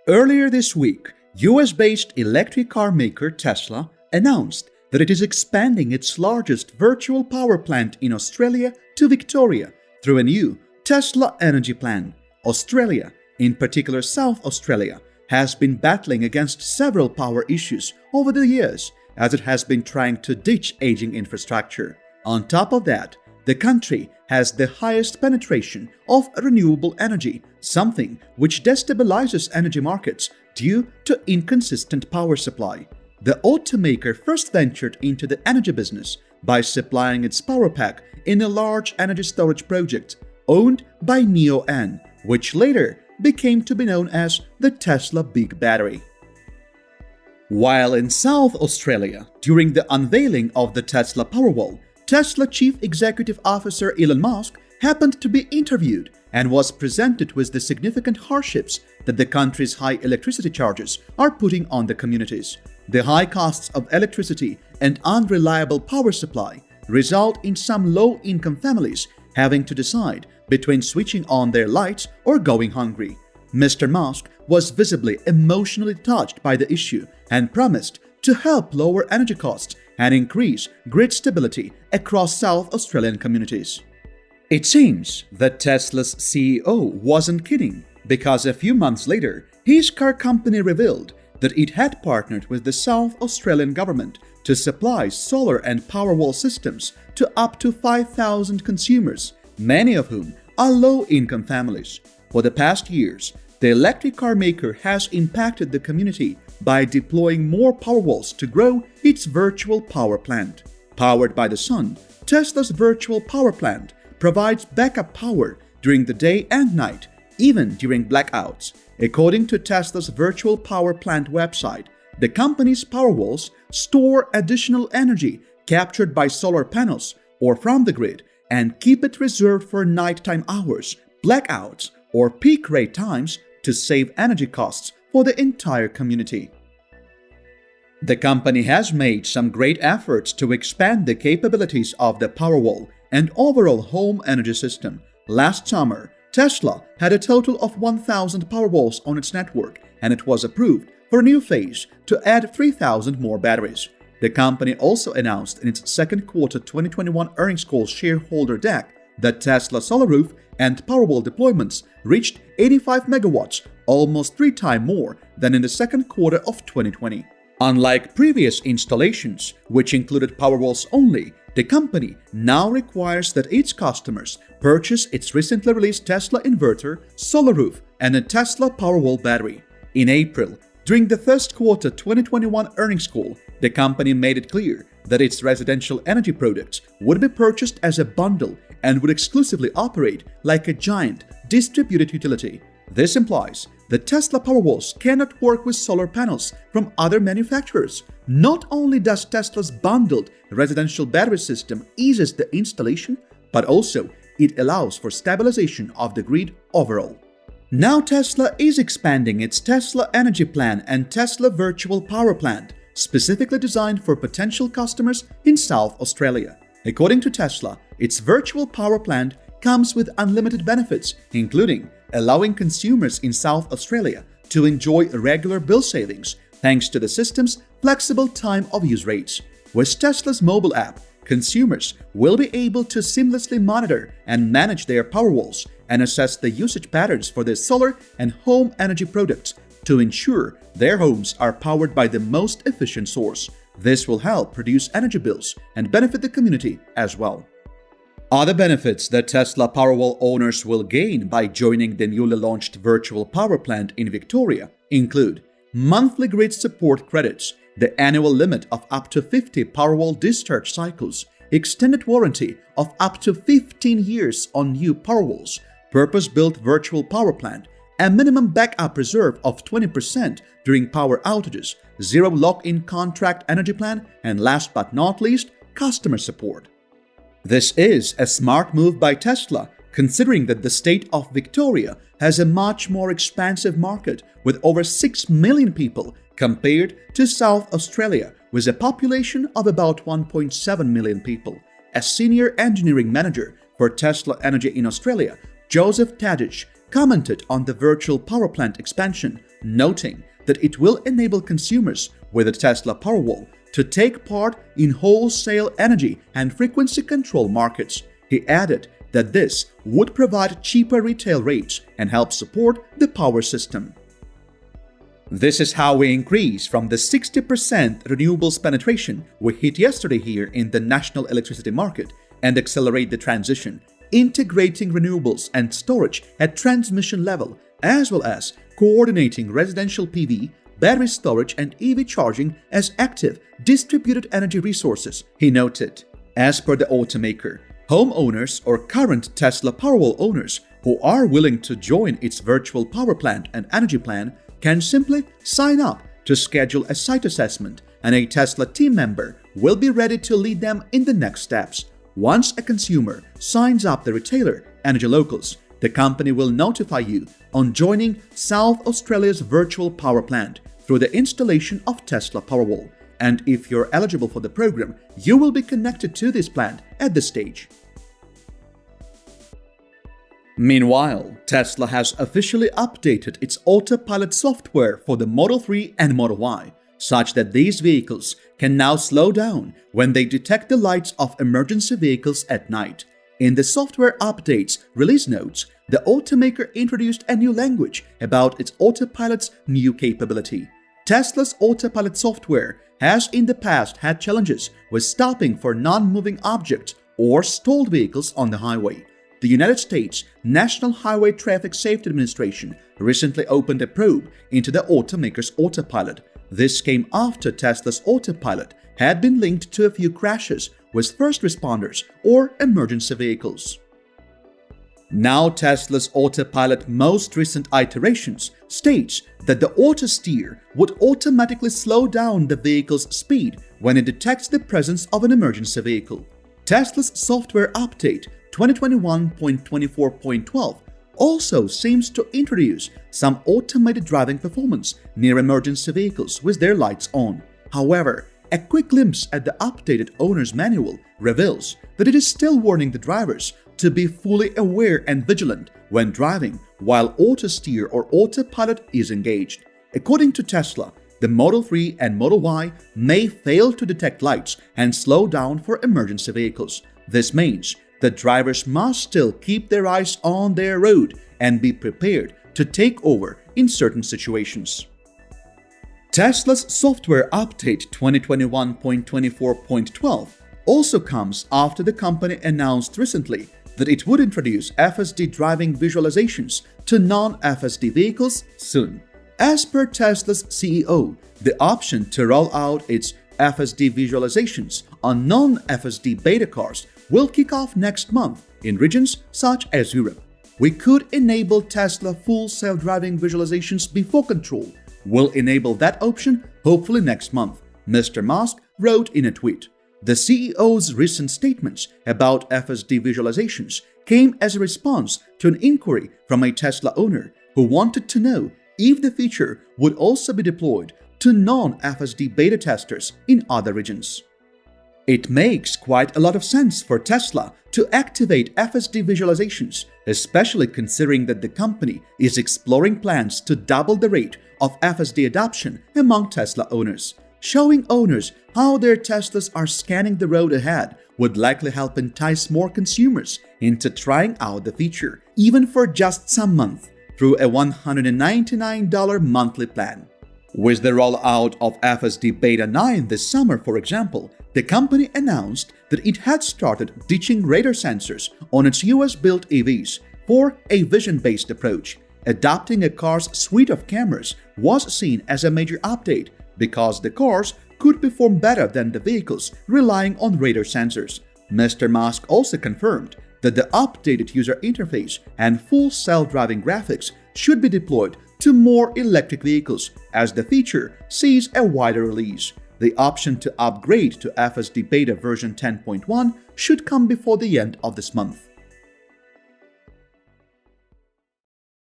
Earlier this week, US-based electric car maker Tesla announced that it is expanding its largest virtual power plant in Australia to Victoria through a new Tesla energy plan. Australia, in particular South Australia, has been battling against several power issues over the years as it has been trying to ditch aging infrastructure. On top of that, the country has the highest penetration of renewable energy, something which destabilizes energy markets due to inconsistent power supply. The automaker first ventured into the energy business by supplying its power pack in a large energy storage project owned by Neoen, which later became to be known as the Tesla Big Battery. While in South Australia, during the unveiling of the Tesla Powerwall, Tesla Chief Executive Officer Elon Musk happened to be interviewed and was presented with the significant hardships that the country's high electricity charges are putting on the communities. The high costs of electricity and unreliable power supply result in some low-income families having to decide between switching on their lights or going hungry. Mr. Musk was visibly emotionally touched by the issue and promised to help lower energy costs and increase grid stability across South Australian communities. It seems that Tesla's CEO wasn't kidding, because a few months later, his car company revealed that it had partnered with the South Australian government to supply solar and Powerwall systems to up to 5,000 consumers, many of whom are low-income families. For the past years, the electric car maker has impacted the community by deploying more Powerwalls to grow its virtual power plant. Powered by the sun, Tesla's virtual power plant provides backup power during the day and night, even during blackouts. According to Tesla's virtual power plant website, the company's Powerwalls store additional energy captured by solar panels or from the grid and keep it reserved for nighttime hours, blackouts, or peak rate times to save energy costs for the entire community. The company has made some great efforts to expand the capabilities of the Powerwall and overall home energy system. Last summer, Tesla had a total of 1,000 Powerwalls on its network, and it was approved for a new phase to add 3,000 more batteries. The company also announced in its second quarter 2021 earnings call shareholder deck that Tesla Solar Roof and Powerwall deployments reached 85 megawatts, almost 3 times more than in the second quarter of 2020. Unlike previous installations, which included Powerwalls only, the company now requires that its customers purchase its recently released Tesla inverter, Solar Roof, and a Tesla Powerwall battery. In April, during the first quarter 2021 earnings call, the company made it clear that its residential energy products would be purchased as a bundle and would exclusively operate like a giant distributed utility. This implies that Tesla Powerwalls cannot work with solar panels from other manufacturers. Not only does Tesla's bundled residential battery system eases the installation, but also it allows for stabilization of the grid overall. Now Tesla is expanding its Tesla Energy Plan and Tesla Virtual Power Plant, specifically designed for potential customers in South Australia. According to Tesla, its virtual power plant comes with unlimited benefits, including allowing consumers in South Australia to enjoy regular bill savings thanks to the system's flexible time of use rates. With Tesla's mobile app, consumers will be able to seamlessly monitor and manage their Powerwalls and assess the usage patterns for their solar and home energy products to ensure their homes are powered by the most efficient source. This will help reduce energy bills and benefit the community as well. Other benefits that Tesla Powerwall owners will gain by joining the newly launched virtual power plant in Victoria include monthly grid support credits, the annual limit of up to 50 Powerwall discharge cycles, extended warranty of up to 15 years on new Powerwalls, purpose-built virtual power plant, a minimum backup reserve of 20% during power outages, zero lock-in contract energy plan, and last but not least, customer support. This is a smart move by Tesla, considering that the state of Victoria has a much more expansive market with over 6 million people compared to South Australia with a population of about 1.7 million people. A senior engineering manager for Tesla Energy in Australia, Joseph Tadic, commented on the virtual power plant expansion noting that it will enable consumers with a Tesla Powerwall to take part in wholesale energy and frequency control markets. He added that this would provide cheaper retail rates and help support the power system. This is how we increase from the 60% renewables penetration we hit yesterday here in the national electricity market and accelerate the transition, integrating renewables and storage at transmission level, as well as coordinating residential PV, battery storage and EV charging as active distributed energy resources, he noted. As per the automaker, homeowners or current Tesla Powerwall owners who are willing to join its virtual power plant and energy plan can simply sign up to schedule a site assessment, and a Tesla team member will be ready to lead them in the next steps. Once a consumer signs up the retailer, Energy Locals, the company will notify you on joining South Australia's virtual power plant through the installation of Tesla Powerwall. And if you're eligible for the program, you will be connected to this plant at this stage. Meanwhile, Tesla has officially updated its Autopilot software for the Model 3 and Model Y, such that these vehicles can now slow down when they detect the lights of emergency vehicles at night. In the software updates release notes, the automaker introduced a new language about its Autopilot's new capability. Tesla's Autopilot software has in the past had challenges with stopping for non-moving objects or stalled vehicles on the highway. The United States National Highway Traffic Safety Administration recently opened a probe into the automaker's Autopilot. This came after Tesla's Autopilot had been linked to a few crashes with first responders or emergency vehicles. Now Tesla's Autopilot most recent iterations states that the auto steer would automatically slow down the vehicle's speed when it detects the presence of an emergency vehicle. Tesla's software update 2021.24.12 also seems to introduce some automated driving performance near emergency vehicles with their lights on. However, a quick glimpse at the updated owner's manual reveals that it is still warning the drivers to be fully aware and vigilant when driving while auto steer or autopilot is engaged. According to Tesla, the Model 3 and Model Y may fail to detect lights and slow down for emergency vehicles. This means that drivers must still keep their eyes on their road and be prepared to take over in certain situations. Tesla's software update 2021.24.12 also comes after the company announced recently that it would introduce FSD driving visualizations to non-FSD vehicles soon. As per Tesla's CEO, the option to roll out its FSD visualizations on non-FSD beta cars will kick off next month in regions such as Europe. We could enable Tesla full self-driving visualizations before control. We'll enable that option hopefully next month, Mr. Musk wrote in a tweet. The CEO's recent statements about FSD visualizations came as a response to an inquiry from a Tesla owner who wanted to know if the feature would also be deployed to non-FSD beta testers in other regions. It makes quite a lot of sense for Tesla to activate FSD visualizations, especially considering that the company is exploring plans to double the rate of FSD adoption among Tesla owners. Showing owners how their Teslas are scanning the road ahead would likely help entice more consumers into trying out the feature, even for just some month, through a $199 monthly plan. With the rollout of FSD Beta 9 this summer, for example, the company announced that it had started ditching radar sensors on its US-built EVs for a vision-based approach. Adopting a car's suite of cameras was seen as a major update because the cars could perform better than the vehicles relying on radar sensors. Mr. Musk also confirmed that the updated user interface and full self-driving graphics should be deployed to more electric vehicles as the feature sees a wider release. The option to upgrade to FSD Beta version 10.1 should come before the end of this month.